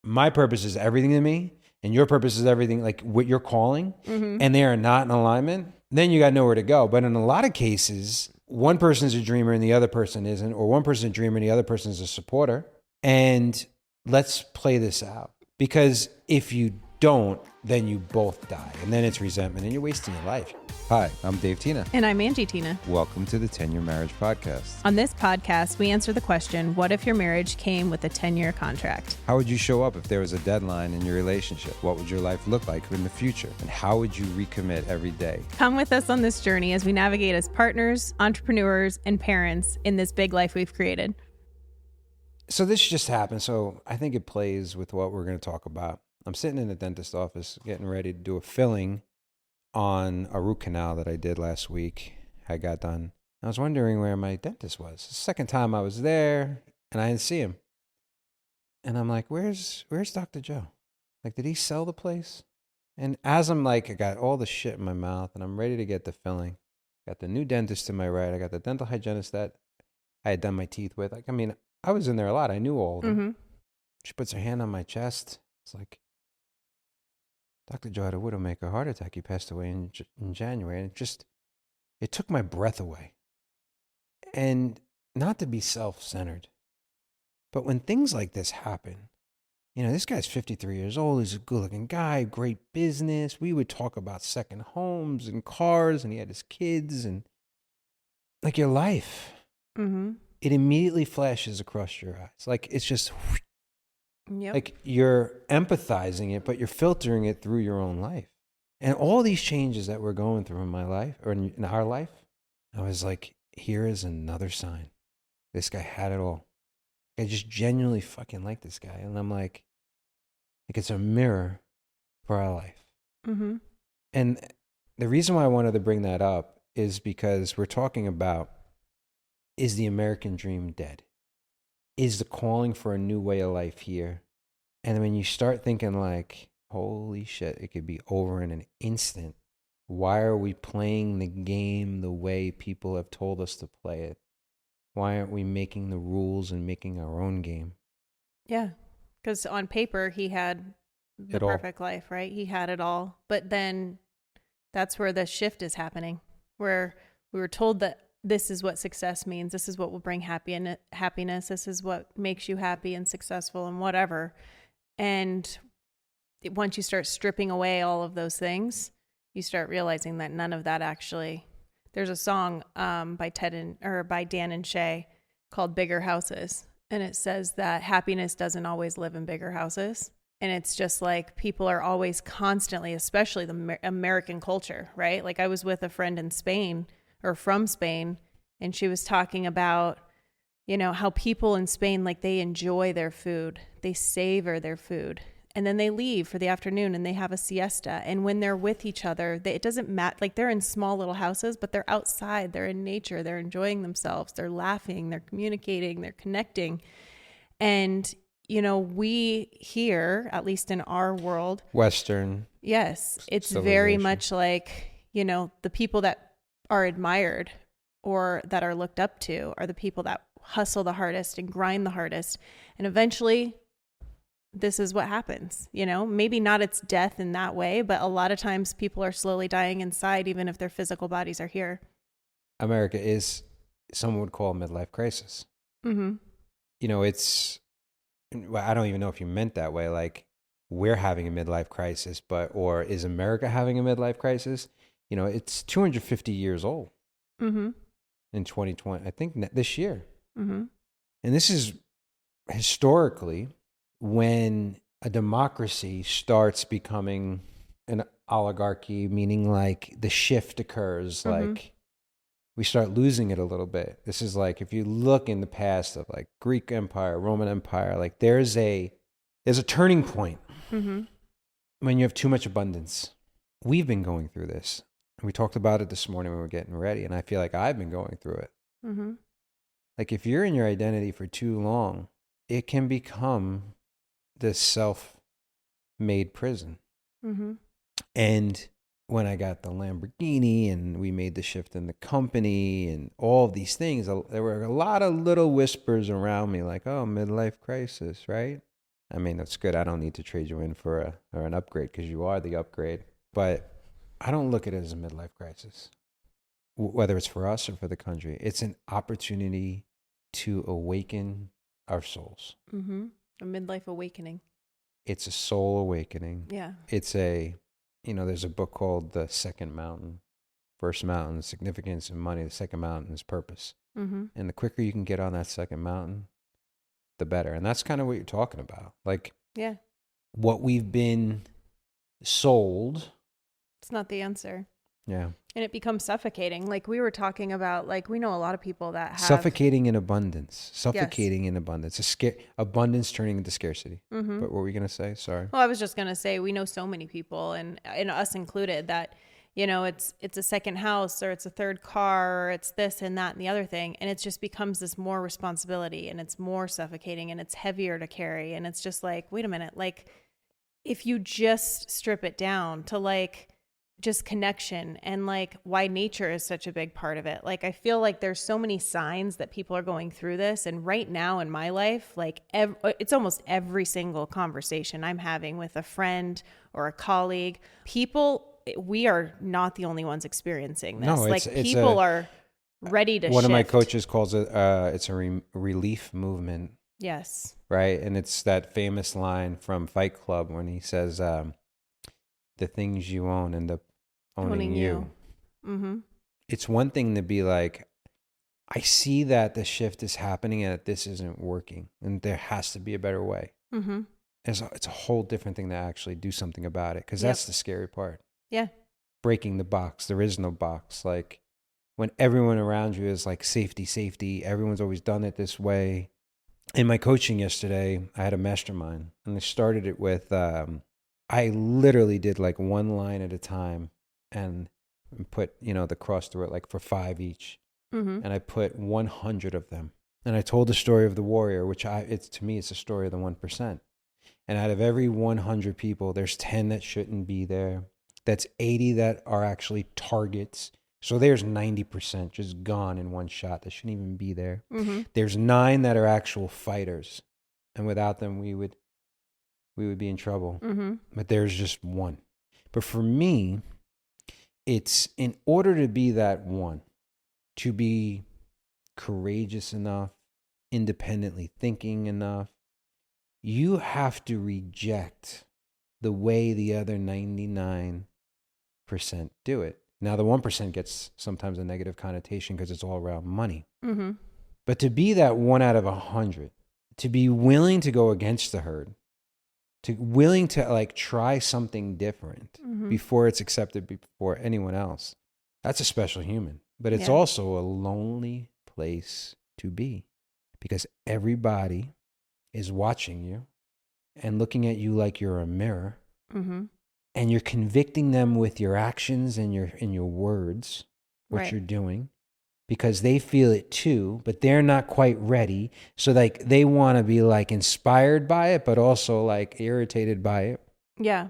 my purpose is everything to me and your purpose is everything, like what you're calling, and they are not in alignment, then you got nowhere to go. But in a lot of cases, one person's a dreamer and the other person isn't, or one person's a dreamer and the other person is a supporter. And let's play this out. Because if you don't, then you both die. And then it's resentment and you're wasting your life. Hi, I'm Dave Tina. And I'm Angie Tina. Welcome to the 10-Year Marriage Podcast. On this podcast, we answer the question, what if your marriage came with a 10-year contract? How would you show up if there was a deadline in your relationship? What would your life look like in the future? And how would you recommit every day? Come with us on this journey as we navigate as partners, entrepreneurs, and parents in this big life we've created. So this just happened. So I think it plays with what we're going to talk about. I'm sitting in the dentist office getting ready to do a filling on a root canal that I did last week. I got done. I was wondering where my dentist was. The second time I was there and I didn't see him. And I'm like, where's Dr. Joe? Like, did he sell the place? And as I'm like, I got all the shit in my mouth and I'm ready to get the filling. Got the new dentist to my right. I got the dental hygienist that I had done my teeth with. Like, I mean, I was in there a lot. I knew all of them. Mm-hmm. She puts her hand on my chest. It's like, Dr. Joe had a widowmaker heart attack. He passed away in January. And it took my breath away. And not to be self-centered, but when things like this happen, you know, this guy's 53 years old. He's a good-looking guy, great business. We would talk about second homes and cars, and he had his kids. And like your life, it immediately flashes across your eyes. Like it's just... Yep. Like you're empathizing it, but you're filtering it through your own life. And all these changes that we're going through in my life or in our life, I was like, here is another sign. This guy had it all. I just genuinely fucking like this guy. And I'm like it's a mirror for our life. Mm-hmm. And the reason why I wanted to bring that up is because we're talking about, is the American dream dead? Is the calling for a new way of life here? And when you start thinking like, holy shit, it could be over in an instant. Why are we playing the game the way people have told us to play it? Why aren't we making the rules and making our own game? Yeah, because on paper, he had the perfect life, right? He had it all. But then that's where the shift is happening, where we were told that this is what success means. This is what will bring happiness. This is what makes you happy and successful and whatever. And once you start stripping away all of those things, you start realizing that none of that actually. There's a song by Dan and Shay called "Bigger Houses," and it says that happiness doesn't always live in bigger houses. And it's just like people are always constantly, especially the American culture, right? Like I was with a friend in Spain. Or from Spain, and she was talking about, you know, how people in Spain, like they enjoy their food, they savor their food, and then they leave for the afternoon and they have a siesta. And when they're with each other, it doesn't matter, like they're in small little houses, but they're outside, they're in nature, they're enjoying themselves, they're laughing, they're communicating, they're connecting. And, you know, we here, at least in our world, Western. Yes, it's very much like, you know, the people that are admired or that are looked up to are the people that hustle the hardest and grind the hardest. And eventually this is what happens, you know, maybe not it's death in that way, but a lot of times people are slowly dying inside, even if their physical bodies are here. America is, someone would call a midlife crisis. Mm-hmm. You know, I don't even know if you meant that way. Like we're having a midlife crisis, or is America having a midlife crisis? You know, it's 250 years old in 2020, I think this year. Mm-hmm. And this is historically when a democracy starts becoming an oligarchy, meaning like the shift occurs, like we start losing it a little bit. This is like, if you look in the past of like Greek Empire, Roman Empire, like there's a turning point when you have too much abundance. We've been going through this. We talked about it this morning when we were getting ready, and I feel like I've been going through it. Mm-hmm. Like if you're in your identity for too long, it can become this self-made prison. Mm-hmm. And when I got the Lamborghini and we made the shift in the company and all of these things, there were a lot of little whispers around me like, oh, midlife crisis, right? I mean, that's good. I don't need to trade you in for an upgrade because you are the upgrade. But I don't look at it as a midlife crisis, whether it's for us or for the country. It's an opportunity to awaken our souls. Mm-hmm. A midlife awakening. It's a soul awakening. Yeah. It's there's a book called The Second Mountain. First mountain is significance and money. The second mountain is purpose. Mm-hmm. And the quicker you can get on that second mountain, the better. And that's kind of what you're talking about. Like, yeah, what we've been sold. It's not the answer. Yeah. And it becomes suffocating. Like we were talking about, like we know a lot of people that have suffocating in abundance. Suffocating in abundance. Abundance turning into scarcity. Mm-hmm. But what were we going to say? Sorry. Well, I was just going to say, we know so many people, and us included, that, it's a second house, or it's a third car, or it's this and that and the other thing. And it just becomes this more responsibility, and it's more suffocating, and it's heavier to carry. And it's just like, wait a minute, like if you just strip it down to like just connection and like why nature is such a big part of it. Like, I feel like there's so many signs that people are going through this. And right now in my life, like it's almost every single conversation I'm having with a friend or a colleague, we are not the only ones experiencing this. No, people are ready to shift. One of my coaches calls it, it's a relief movement. Yes. Right. And it's that famous line from Fight Club when he says, the things you own end up owning you. Mm-hmm. It's one thing to be like, I see that the shift is happening and that this isn't working and there has to be a better way. Mm-hmm. It's a whole different thing to actually do something about it, because that's the scary part. Yeah. Breaking the box. There is no box. Like, when everyone around you is like, safety, everyone's always done it this way. In my coaching yesterday, I had a mastermind, and I started it with, I literally did like one line at a time and put, the cross through it, like for 5 each. Mm-hmm. And I put 100 of them. And I told the story of the warrior, which to me, it's a story of the 1%. And out of every 100 people, there's 10 that shouldn't be there. That's 80 that are actually targets. So there's 90% just gone in one shot that shouldn't even be there. Mm-hmm. There's 9 that are actual fighters. And without them, we would be in trouble. Mm-hmm. But there's just one. But for me, it's in order to be that one, to be courageous enough, independently thinking enough, you have to reject the way the other 99% do it. Now, the 1% gets sometimes a negative connotation because it's all around money. Mm-hmm. But to be that 1 out of 100, to be willing to go against the herd, willing to like try something different before it's accepted before anyone else, that's a special human. But it's also a lonely place to be, because everybody is watching you and looking at you like you're a mirror. Mm-hmm. And you're convicting them with your actions and your words, what you're doing, because they feel it too, but they're not quite ready. So like they want to be like inspired by it, but also like irritated by it. Yeah.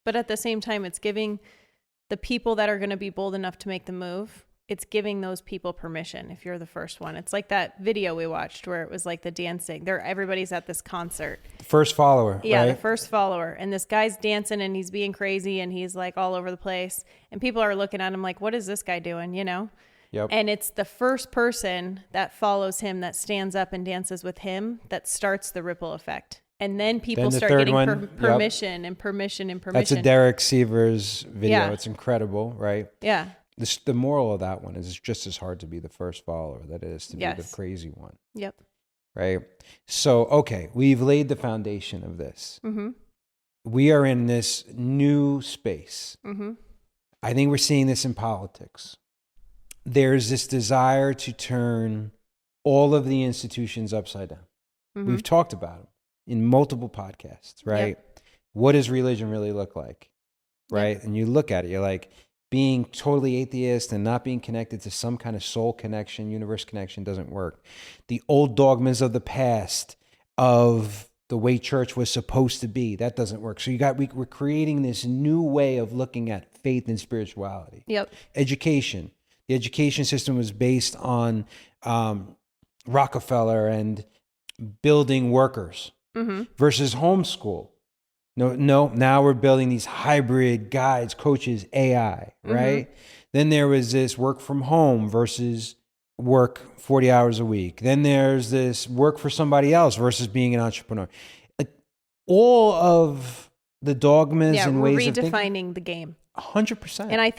But at the same time, it's giving the people that are going to be bold enough to make the move, it's giving those people permission if you're the first one. It's like that video we watched where it was like the dancing. Everybody's at this concert. First follower, yeah, right? The first follower. And this guy's dancing and he's being crazy and he's like all over the place. And people are looking at him like, what is this guy doing, Yep. And it's the first person that follows him, that stands up and dances with him, that starts the ripple effect. And then people start getting permission and permission and permission. That's a Derek Sievers video. Yeah. It's incredible, right? Yeah. The moral of that one is it's just as hard to be the first follower that it is to be the crazy one. Yep. Right? So, okay, we've laid the foundation of this. Mm-hmm. We are in this new space. Mm-hmm. I think we're seeing this in politics. There's this desire to turn all of the institutions upside down. Mm-hmm. We've talked about them in multiple podcasts, right? Yep. What does religion really look like, right? Yep. And you look at it, you're like, being totally atheist and not being connected to some kind of soul connection, universe connection doesn't work. The old dogmas of the past of the way church was supposed to be, that doesn't work. So we're creating this new way of looking at faith and spirituality. Yep. Education. The education system was based on Rockefeller and building workers, versus homeschool. No, now we're building these hybrid guides, coaches, AI, right? Then there was this work from home versus work 40 hours a week. Then there's this work for somebody else versus being an entrepreneur. Like, all of the dogmas and ways of thinking. Redefining the game. 100%. And I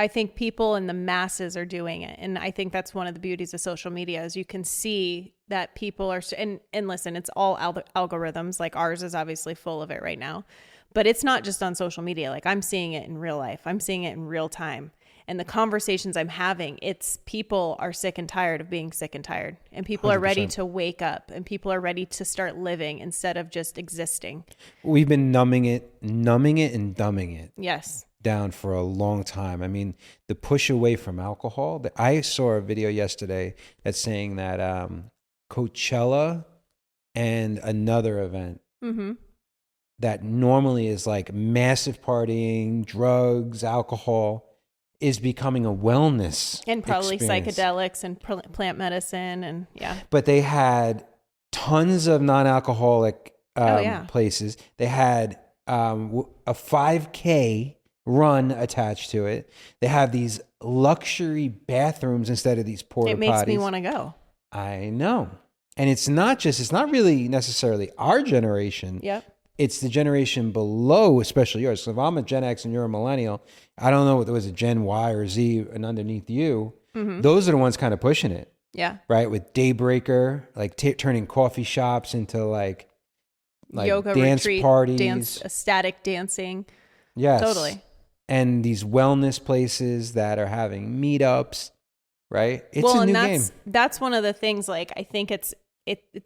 think people in the masses are doing it. And I think that's one of the beauties of social media is you can see that people are, and listen, it's all algorithms. Like ours is obviously full of it right now, but it's not just on social media. Like I'm seeing it in real life. I'm seeing it in real time. And the conversations I'm having, it's people are sick and tired of being sick and tired. And people 100%. are ready to wake up and people are ready to start living instead of just existing. We've been numbing it and dumbing it. Yes. Down for a long time. I mean, the push away from alcohol. I saw a video yesterday that's saying that Coachella and another event that normally is like massive partying, drugs, alcohol, is becoming a wellness and probably experience. Psychedelics and plant medicine and But they had tons of non-alcoholic places. They had a 5K run attached to it. They have these luxury bathrooms instead of these porta potties. It makes me want to go. I know. And it's not really necessarily our generation. Yep. It's the generation below, especially yours. So if I'm a Gen X and you're a millennial, I don't know what there was a Gen Y or Z and underneath you. Those are the ones kind of pushing it. Yeah. Right? With Daybreaker, like turning coffee shops into like yoga dance retreat, parties. Ecstatic dancing. Yes. Totally. And these wellness places that are having meetups, right? It's a new game. That's one of the things, like, I think it's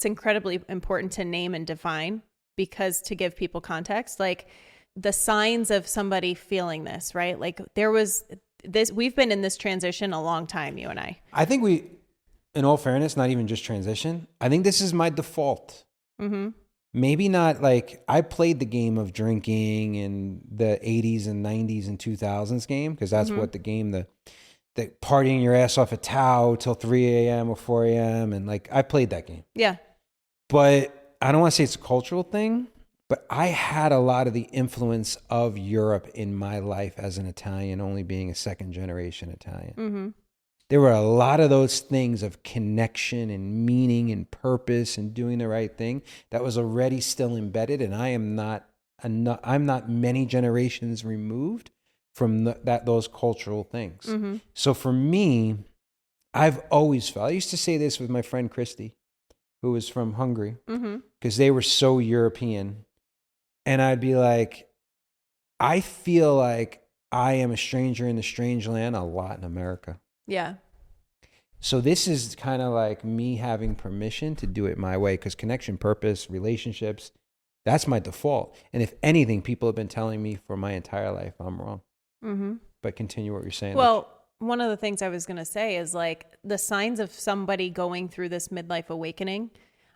incredibly important to name and define, because to give people context, like the signs of somebody feeling this, right? Like there was this, we've been in this transition a long time, you and I. I think in all fairness, not even just transition, I think this is my default. Maybe not like I played the game of drinking in the 80s and 90s and 2000s game, because that's what the game, the partying your ass off at Tao till 3 a.m. or 4 a.m. And like I played that game. Yeah. But I don't want to say it's a cultural thing, but I had a lot of the influence of Europe in my life as an Italian, only being a second generation Italian. There were a lot of those things of connection and meaning and purpose and doing the right thing that was already still embedded. And I'm not many generations removed from those cultural things. So for me, I've always felt, I used to say this with my friend Christy, who was from Hungary, because they were so European. And I'd be like, I feel like I am a stranger in the strange land a lot in America. Yeah. So this is kind of like me having permission to do it my way, because connection, purpose, relationships, that's my default. And if anything, people have been telling me for my entire life I'm wrong. But continue what you're saying. Well, one of the things I was going to say is like the signs of somebody going through this midlife awakening,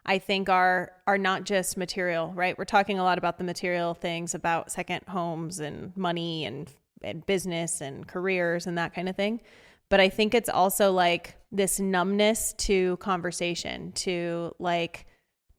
I think are not just material, right? We're talking a lot about the material things, about second homes and money and business and careers and that kind of thing. But I think it's also like this numbness to conversation, to like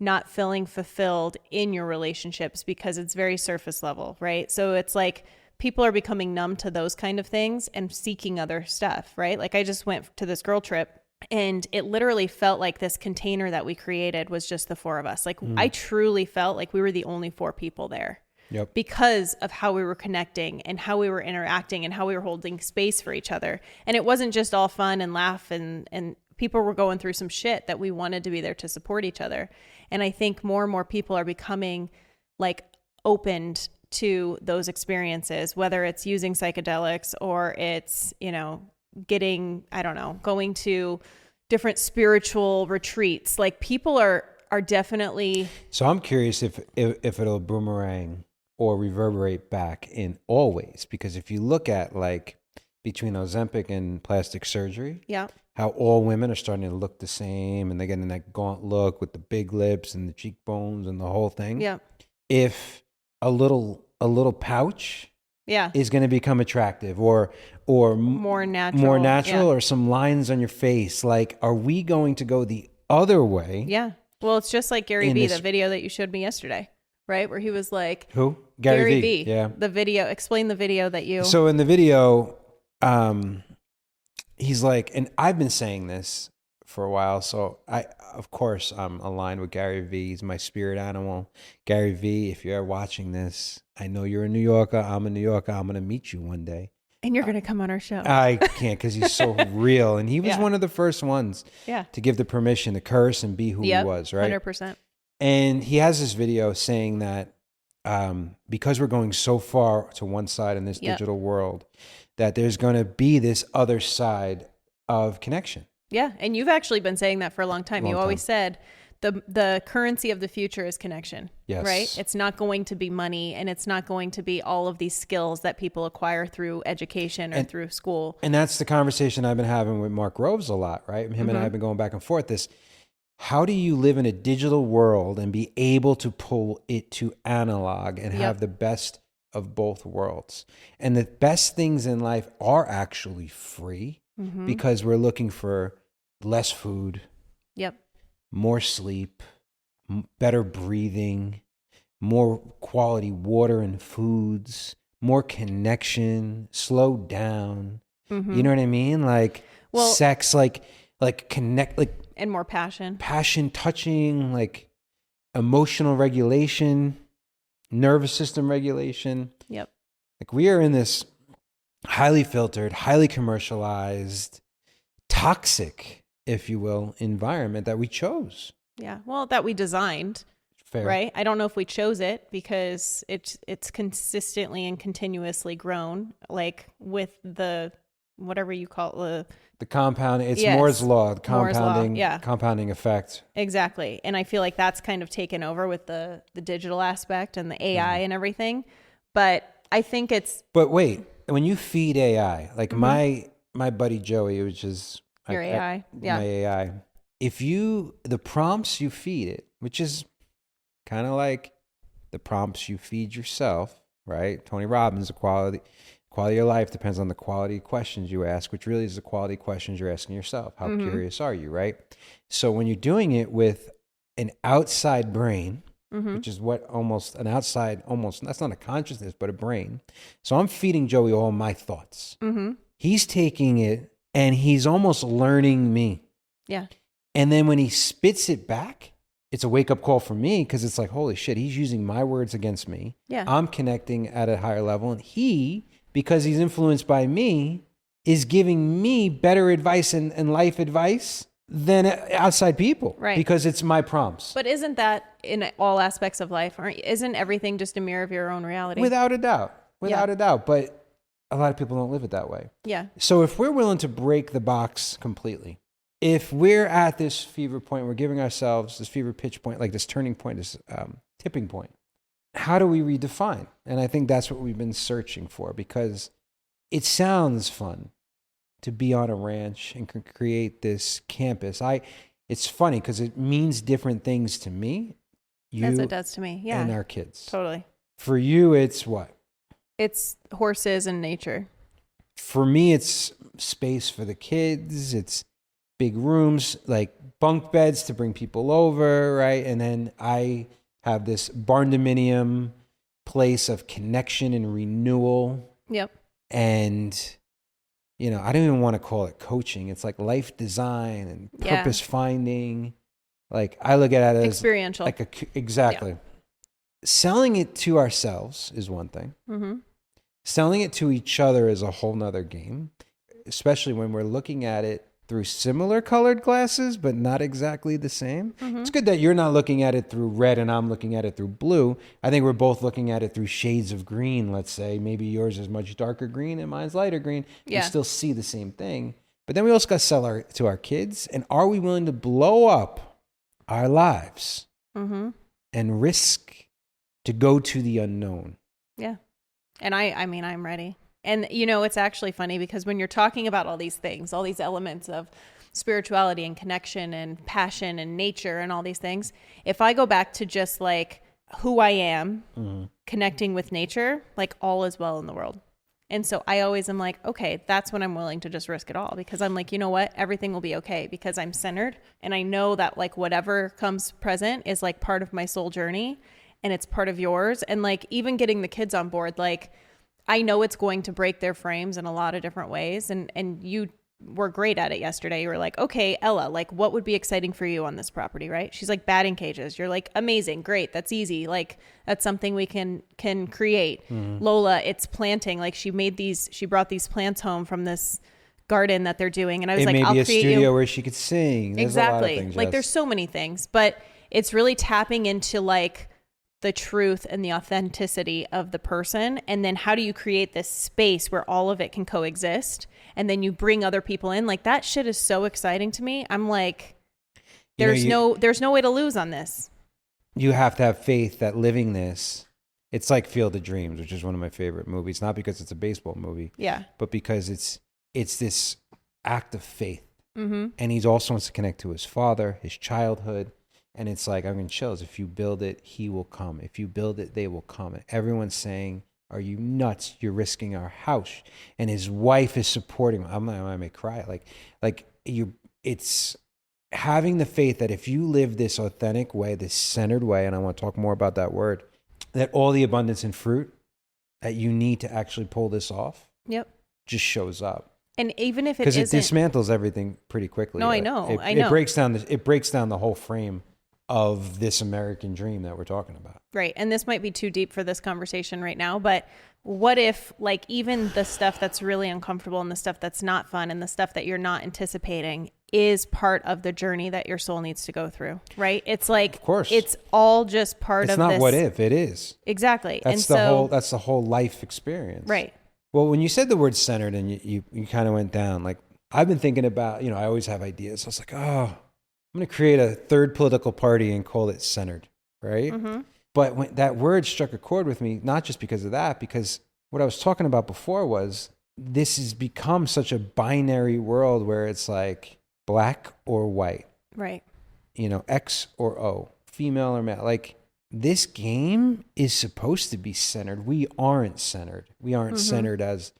not feeling fulfilled in your relationships because it's very surface level, right? So it's like people are becoming numb to those kind of things and seeking other stuff, right? Like I just went to this girl trip and it literally felt like this container that we created was just the four of us. Like I truly felt like we were the only four people there. Yep. Because of how we were connecting and how we were interacting and how we were holding space for each other. And it wasn't just all fun and laugh and people were going through some shit that we wanted to be there to support each other. And I think more and more people are becoming like opened to those experiences, whether it's using psychedelics or it's, getting, going to different spiritual retreats. Like people are definitely. So I'm curious if it'll boomerang or reverberate back in all ways, because if you look at like between Ozempic and plastic surgery, how all women are starting to look the same and they're getting that gaunt look with the big lips and the cheekbones and the whole thing. Yeah. If a little pouch is going to become attractive or more natural or some lines on your face, like, are we going to go the other way? Yeah. Well, it's just like Gary in Vee, this- the video that you showed me yesterday, right? Where he was like, Who? Gary Vee. Vee. Yeah. The video, explain the video that you. So in the video, he's like, and I've been saying this for a while. So of course, I'm aligned with Gary Vee. He's my spirit animal. Gary Vee, if you're watching this, I know you're a New Yorker. I'm a New Yorker. I'm going to meet you one day. And you're going to come on our show. I can't because he's so real. And he was Yeah. one of the first ones to give the permission to curse and be who he was, right? 100%. And he has this video saying that because we're going so far to one side in this digital world, that there's going to be this other side of connection. Yeah. And you've actually been saying that for a long time. You always said the currency of the future is connection. Yes. Right? It's not going to be money, and it's not going to be all of these skills that people acquire through education or through school. And that's the conversation I've been having with Mark Groves a lot, right? Him and I have been going back and forth. How do you live in a digital world and be able to pull it to analog and have the best of both worlds? And the best things in life are actually free because we're looking for less food, more sleep, better breathing, more quality water and foods, more connection, slow down. You know what I mean? Like sex, like connect, like, and more passion, touching, like emotional regulation, nervous system regulation. Like we are in this highly filtered, highly commercialized, toxic, if you will, environment that we chose. Yeah. Well, that we designed. Fair. Right. I don't know if we chose it because it's consistently and continuously grown, like with the, whatever you call it, the compound. It's Moore's law, the compounding effect. Exactly. And I feel like that's kind of taken over with the digital aspect and the AI and everything. But I think But wait, when you feed AI, like my buddy Joey, which is your AI, my AI, the prompts you feed it, which is kind of like the prompts you feed yourself, right? Tony Robbins, the quality of your life depends on the quality of questions you ask, which really is the quality of questions you're asking yourself. How curious are you, right? So when you're doing it with an outside brain, which is that's not a consciousness, but a brain. So I'm feeding Joey all my thoughts. He's taking it and he's almost learning me. Yeah. And then when he spits it back, it's a wake-up call for me because it's like, holy shit, he's using my words against me. Yeah. I'm connecting at a higher level. And he, because he's influenced by me, is giving me better advice and life advice than outside people. Right. Because it's my prompts. But isn't that in all aspects of life? Isn't everything just a mirror of your own reality? Without a doubt. Without a doubt. But a lot of people don't live it that way. Yeah. So if we're willing to break the box completely, if we're at this fever point, we're giving ourselves this fever pitch point, like this turning point, this tipping point, how do we redefine? And I think that's what we've been searching for, because it sounds fun to be on a ranch and create this campus. It's funny because it means different things to me, as it does to me, and our kids. Totally. For you, it's what? It's horses and nature. For me, it's space for the kids. It's big rooms, like bunk beds to bring people over, right? And then I have this barn dominium place of connection and renewal. Yep. And, I don't even want to call it coaching. It's like life design and purpose finding. Like I look at it as experiential. Exactly. Yeah. Selling it to ourselves is one thing. Selling it to each other is a whole nother game, especially when we're looking at it through similar colored glasses, but not exactly the same. It's good that you're not looking at it through red and I'm looking at it through blue. I think we're both looking at it through shades of green, let's say. Maybe yours is much darker green and mine's lighter green. Yeah. We still see the same thing. But then we also got to sell to our kids. And are we willing to blow up our lives and risk to go to the unknown? Yeah. And I mean, I'm ready. And, it's actually funny because when you're talking about all these things, all these elements of spirituality and connection and passion and nature and all these things, if I go back to just like who I am, connecting with nature, like all is well in the world. And so I always am like, okay, that's when I'm willing to just risk it all, because I'm like, you know what? Everything will be okay because I'm centered. And I know that like whatever comes present is like part of my soul journey and it's part of yours. And like even getting the kids on board, like I know it's going to break their frames in a lot of different ways. And you were great at it yesterday. You were like, okay, Ella, like what would be exciting for you on this property, right? She's like, batting cages. You're like, amazing, great, that's easy. Like that's something we can create. Lola, it's planting. Like she brought these plants home from this garden that they're doing. And I was like, I'll create a create studio where she could sing. There's exactly. a lot of things, like there's so many things, but it's really tapping into like the truth and the authenticity of the person. And then how do you create this space where all of it can coexist? And then you bring other people in. Like that shit is so exciting to me. I'm like, there's no way to lose on this. You have to have faith that living this, it's like Field of Dreams, which is one of my favorite movies, not because it's a baseball movie, but because it's this act of faith. Mm-hmm. And he also wants to connect to his father, his childhood. And it's like, I'm going to chills. If you build it, he will come. If you build it, they will come. And everyone's saying, are you nuts? You're risking our house. And his wife is supporting him. I may cry. It's having the faith that if you live this authentic way, this centered way, and I want to talk more about that word, that all the abundance and fruit that you need to actually pull this off just shows up. And even if it isn't, because it dismantles everything pretty quickly. No, I know. It breaks down the whole frame of this American dream that we're talking about. Right. And this might be too deep for this conversation right now, but what if like even the stuff that's really uncomfortable and the stuff that's not fun and the stuff that you're not anticipating is part of the journey that your soul needs to go through, right? It's like, of course, it's all just part of this. It's not what if, it is. Exactly. That's the whole life experience. Right. Well, when you said the word centered and you kind of went down, like I've been thinking about, I always have ideas. I was like, I'm going to create a third political party and call it centered, right? Mm-hmm. But when that word struck a chord with me, not just because of that, because what I was talking about before was this has become such a binary world where it's like black or white. Right. X or O, female or male. Like this game is supposed to be centered. We aren't centered. We aren't centered as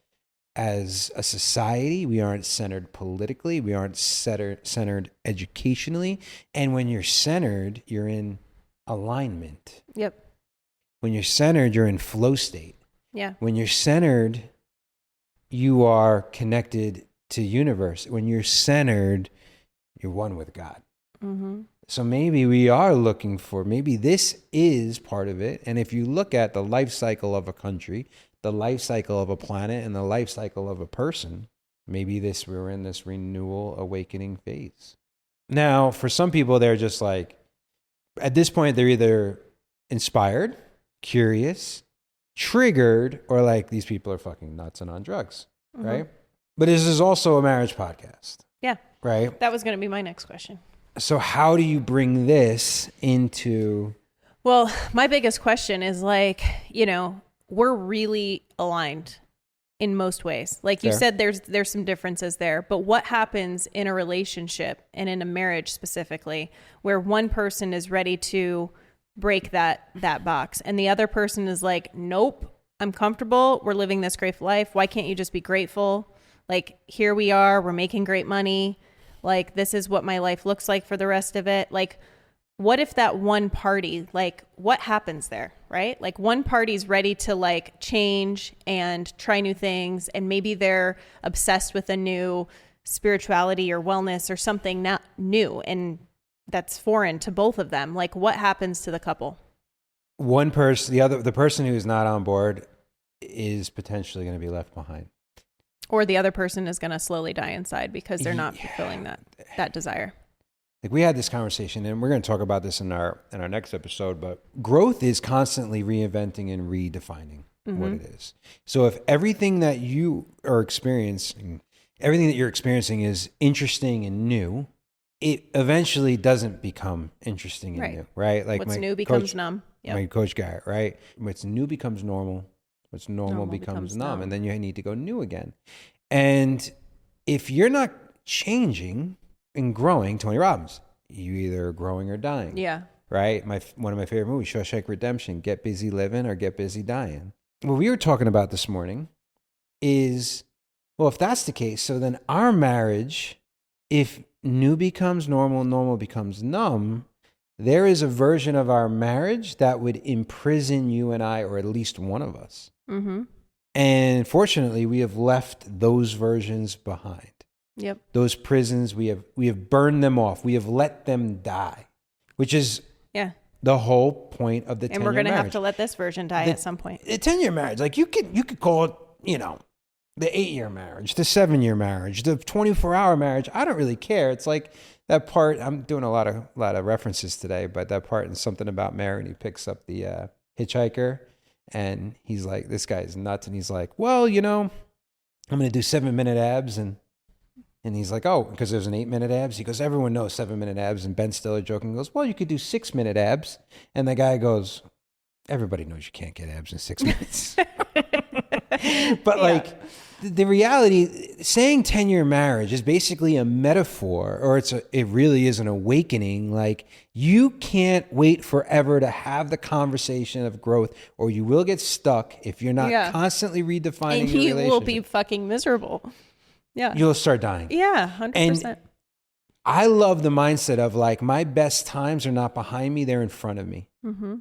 a society. We aren't centered politically. We aren't centered educationally. And when you're centered, you're in alignment. Yep. When you're centered, you're in flow state. Yeah. When you're centered, you are connected to universe. When you're centered, you're one with God. Mm-hmm. So maybe we are looking for, maybe this is part of it. And if you look at the life cycle of a country, the life cycle of a planet, and the life cycle of a person, maybe we're in this renewal awakening phase. Now, for some people, they're just like, at this point, they're either inspired, curious, triggered, or like, these people are fucking nuts and on drugs, right? But this is also a marriage podcast. Yeah. Right? That was going to be my next question. So how do you bring this into... Well, my biggest question is like, we're really aligned in most ways. Like you said, there's some differences there, but what happens in a relationship and in a marriage specifically, where one person is ready to break that box and the other person is like, nope, I'm comfortable. We're living this great life. Why can't you just be grateful? Like, here we are, we're making great money. Like, this is what my life looks like for the rest of it. Like, what if that one party, like, what happens there, right? Like, one party's ready to like change and try new things, and maybe they're obsessed with a new spirituality or wellness or something not new, and that's foreign to both of them. Like, what happens to the couple? One person, the person who's not on board is potentially going to be left behind. Or the other person is going to slowly die inside because they're not fulfilling that desire. Like, we had this conversation, and we're going to talk about this in our next episode, but growth is constantly reinventing and redefining what it is. So if everything that you are experiencing, everything that you're experiencing is interesting and new, it eventually doesn't become interesting and new, right? Like, what's new becomes numb. Yep. My coach guy, right? What's new becomes normal. What's normal becomes numb. And then you need to go new again. And if you're not changing and growing, Tony Robbins, you either growing or dying. Yeah. Right? One of my favorite movies, Shawshank Redemption, get busy living or get busy dying. What we were talking about this morning is, well, if that's the case, so then our marriage, if new becomes normal, normal becomes numb, there is a version of our marriage that would imprison you and I, or at least one of us. Mm-hmm. And fortunately, we have left those versions behind. Yep. Those prisons, we have burned them off. We have let them die, which is the whole point of the 10-year marriage. And we're going to have to let this version die at some point. The 10-year marriage, like you could call it, the 8-year marriage, the 7-year marriage, the 24-hour marriage. I don't really care. It's like that part. I'm doing a lot of references today, but that part in Something About Mary, and he picks up the hitchhiker, and he's like, this guy is nuts, and he's like, well, I'm going to do 7-minute abs, and he's like, oh, because there's an 8-minute abs. He goes, everyone knows 7-minute abs, and Ben Stiller joking goes, well, you could do 6-minute abs, and the guy goes, everybody knows you can't get abs in 6 minutes. But like the reality, saying 10-year marriage is basically a metaphor, or it really is an awakening. Like, you can't wait forever to have the conversation of growth, or you will get stuck if you're not constantly redefining and your relationship. you will be fucking miserable. Yeah. You'll start dying. Yeah, 100%. And I love the mindset of like, my best times are not behind me, they're in front of me. Mm-hmm.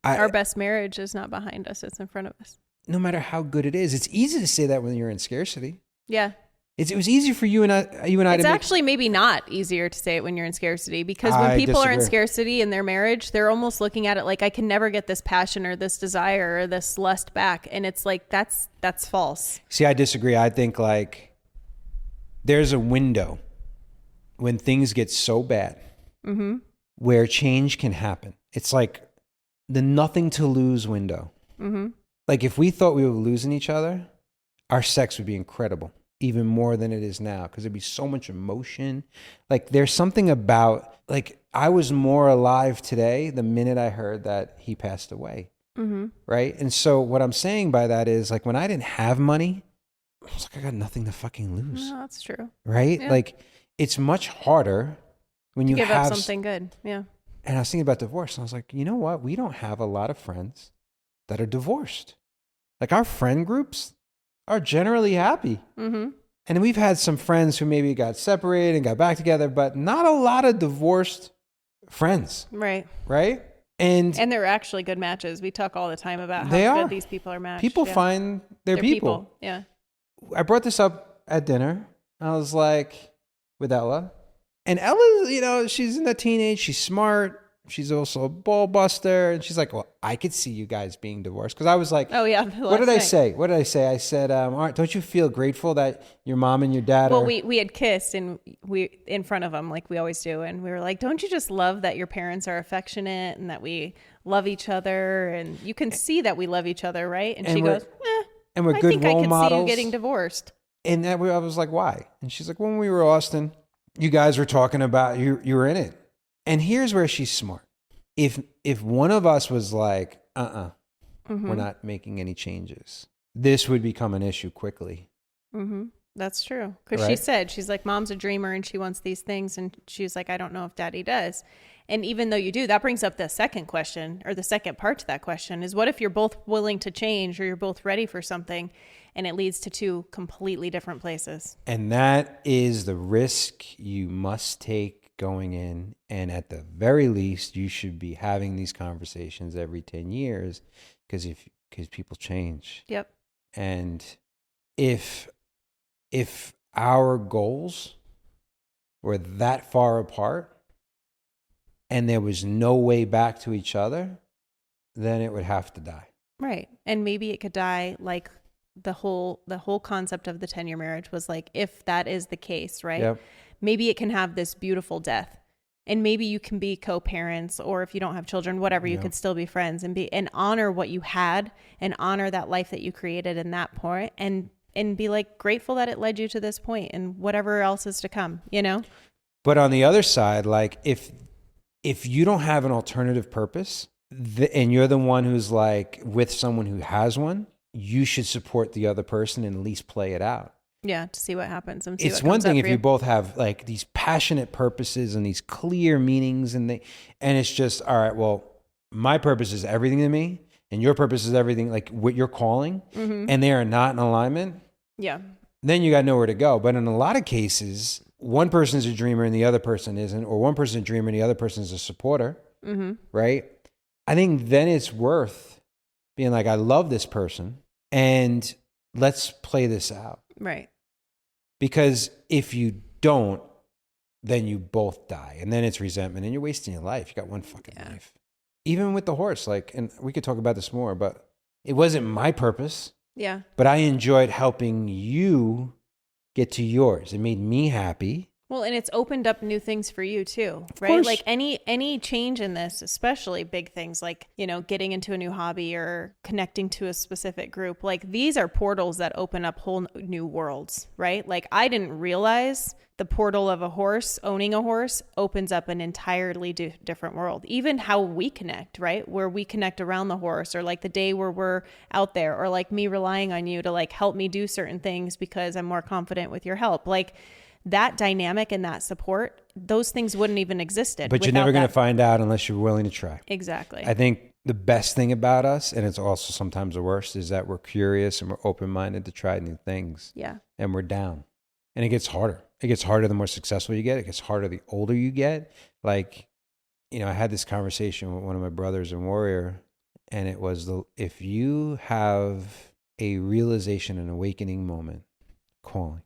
Our best marriage is not behind us, it's in front of us. No matter how good it is. It's easy to say that when you're in scarcity. Yeah. It was easy for you and I. It's actually maybe not easier to say it when you're in scarcity, because when people are in scarcity in their marriage, they're almost looking at it like, I can never get this passion or this desire or this lust back. And it's like, that's false. See, I disagree. I think like there's a window when things get so bad where change can happen. It's like the nothing to lose window. Mm-hmm. Like if we thought we were losing each other, our sex would be incredible, even more than it is now, because there'd be so much emotion. Like there's something about, like, I was more alive today the minute I heard that he passed away. Mm-hmm. Right. And so what I'm saying by that is, like, when I didn't have money, I was like, I got nothing to fucking lose. No, that's true. Right. Yeah. Like it's much harder when you give have up something good. Yeah. And I was thinking about divorce, and I was like, you know what? We don't have a lot of friends that are divorced. Like our friend groups are generally happy. Mm-hmm. And we've had some friends who maybe got separated and got back together, but not a lot of divorced friends. Right. Right? And they're actually good matches. We talk all the time about how good these people are matched. People find their people. Yeah. I brought this up at dinner. I was like, with Ella. And Ella, she's in the teenage, she's smart. She's also a ball buster. And she's like, well, I could see you guys being divorced. Because I was like, oh, yeah. What did I say? I said, all right, don't you feel grateful that your mom and your dad are... Well, we had kissed and we in front of them like we always do. And we were like, don't you just love that your parents are affectionate and that we love each other? And you can see that we love each other, right? And she goes, and we're good role models. I think I could see you getting divorced. And I was like, why? And she's like, when we were in Austin, you guys were talking about, you were in it. And here's where she's smart. If one of us was like, we're not making any changes, this would become an issue quickly. Mm-hmm. That's true. Because she said, she's like, mom's a dreamer and she wants these things. And she's like, I don't know if daddy does. And even though you do, that brings up the second question, or the second part to that question is, what if you're both willing to change, or you're both ready for something, and it leads to two completely different places? And that is the risk you must take going in. And at the very least, you should be having these conversations every 10 years because people change. Yep. And if our goals were that far apart and there was no way back to each other, then it would have to die. Right. And maybe it could die like the whole concept of the 10-year marriage was like, if that is the case, right? Yep. Maybe it can have this beautiful death, and maybe you can be co-parents, or if you don't have children, whatever, you could still be friends and honor what you had and honor that life that you created in that point, and be like grateful that it led you to this point and whatever else is to come, But on the other side, like if you don't have an alternative purpose and you're the one who's like with someone who has one, you should support the other person and at least play it out. Yeah, to see what happens. And it's one thing if you both have like these passionate purposes and these clear meanings, and it's just, all right, well, my purpose is everything to me and your purpose is everything, like what you're calling, and they are not in alignment. Yeah. then you got nowhere to go. But in a lot of cases, one person's a dreamer and the other person isn't, or one person's a dreamer and the other person's a supporter, right? I think then it's worth being like, I love this person and let's play this out. Right. Because if you don't, then you both die. And then it's resentment and you're wasting your life. You got one fucking life. Even with the horse, like, and we could talk about this more, but it wasn't my purpose. Yeah. But I enjoyed helping you get to yours. It made me happy. Well, and it's opened up new things for you too, right? course. Like any change in this, especially big things like, you know, getting into a new hobby or connecting to a specific group. Like these are portals that open up whole new worlds, right? Like I didn't realize the portal of a horse, owning a horse opens up an entirely different world. Even how we connect, right? Where we connect around the horse, or like the day where we're out there, or like me relying on you to like help me do certain things because I'm more confident with your help. Like that dynamic and that support, those things wouldn't even existed. But you're never going to find out unless you're willing to try. Exactly. I think the best thing about us, and it's also sometimes the worst, is that we're curious and we're open-minded to try new things. Yeah. And we're down. And it gets harder. It gets harder the more successful you get. It gets harder the older you get. Like, you know, I had this conversation with one of my brothers in Warrior, and it was, if you have a realization, an awakening moment, calling,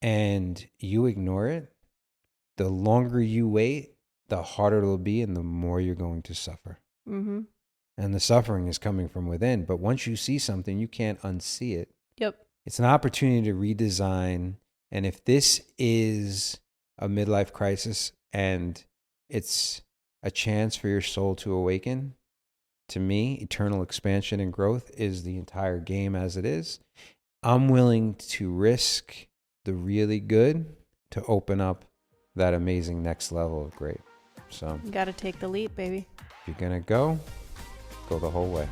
and you ignore it, the longer you wait, the harder it'll be and the more you're going to suffer. Mm-hmm. And the suffering is coming from within. But once you see something, you can't unsee it. Yep. It's an opportunity to redesign. And if this is a midlife crisis and it's a chance for your soul to awaken, to me, eternal expansion and growth is the entire game as it is. I'm willing to risk the really good to open up that amazing next level of great. So you got to take the leap, baby. if you're going to go the whole way.